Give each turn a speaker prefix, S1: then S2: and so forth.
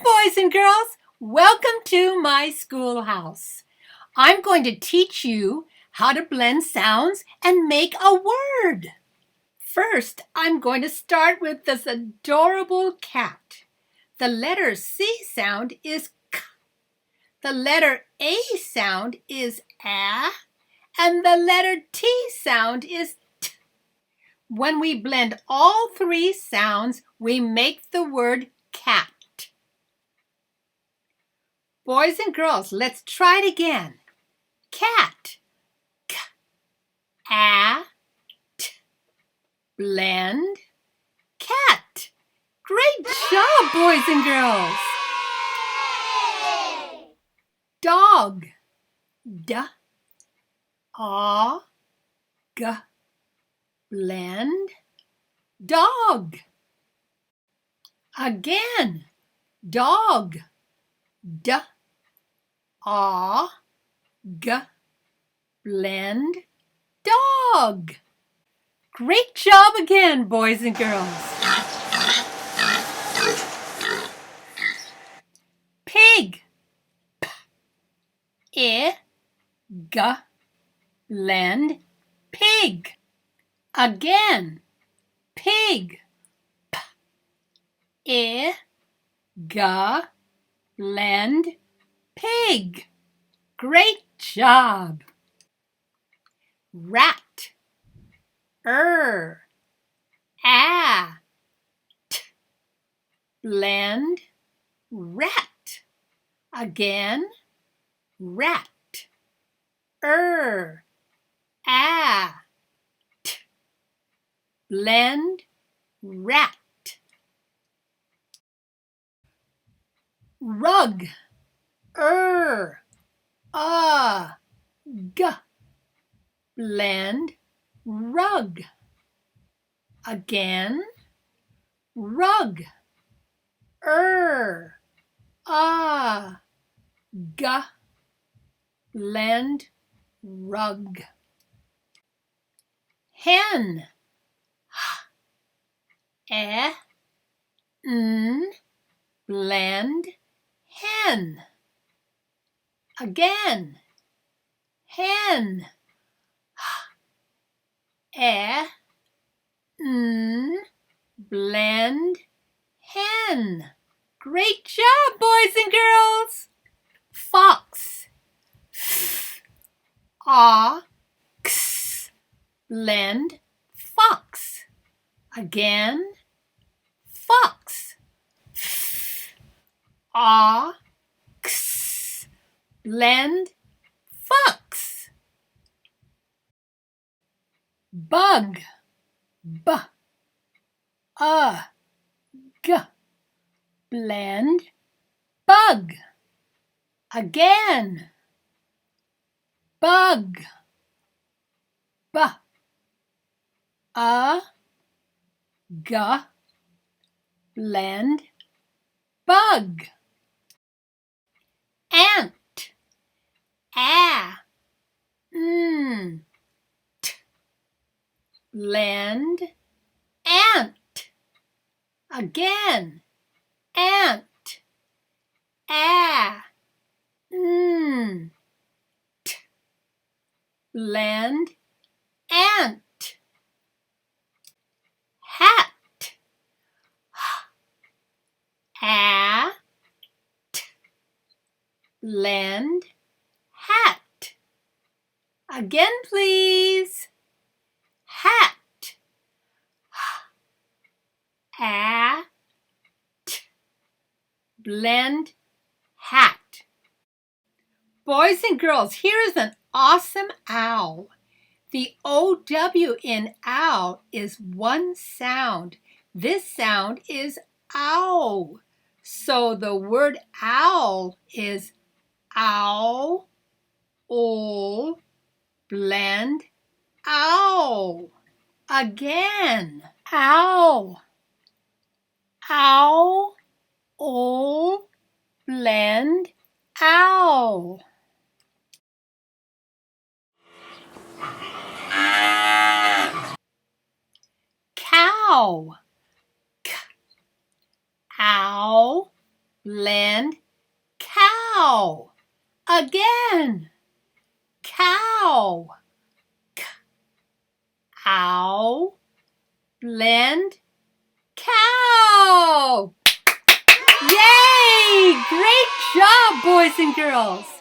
S1: boys and girls. Welcome to my schoolhouse. I'm going to teach you how to blend sounds and make a word. First, I'm going to start with this adorable cat. The letter C sound is K. The letter A sound is A. And the letter T sound is T. When we blend all three sounds, we make the word cat. Boys and girls, let's try it again. Cat. K, A, T. Blend. Cat. Great job, boys and girls. Dog. D, A, G. Blend. Dog. Again. Dog. D, A, G. Blend. Dog. Great job again, boys and girls. Pig. P, I, G. Blend. Pig. Again. Pig. P, I, G. Blend. Pig. Great job. Rat. A, T. Blend. Rat. Again. Rat. A, T. Blend. Rat. Rug. G. Blend. Rug. Again. Rug. G. Blend. Rug. Hen. Blend. Hen. Again. Hen. Blend. Hen. Great job, boys and girls. Fox. X. Blend. Fox. Again. Fox. X. Blend. Fox. Bug. B, G. Blend. Bug. Again. Bug. B, G. Blend. Bug. Ant. T. Blend. Ant. Again. Ant. T. Blend. Ant. Hat. T. Blend. Hat. Again, please. Hat. T. Blend. Hat. Boys and girls, here is an awesome owl. The OW in owl is one sound. This sound is ow. So the word owl is ow, owl, blend, ow. Again, ow, ow, owl, blend, ow. Cow. K, ow, blend cow. Again, cow. Cow, blend cow. Yay! Great job, boys and girls.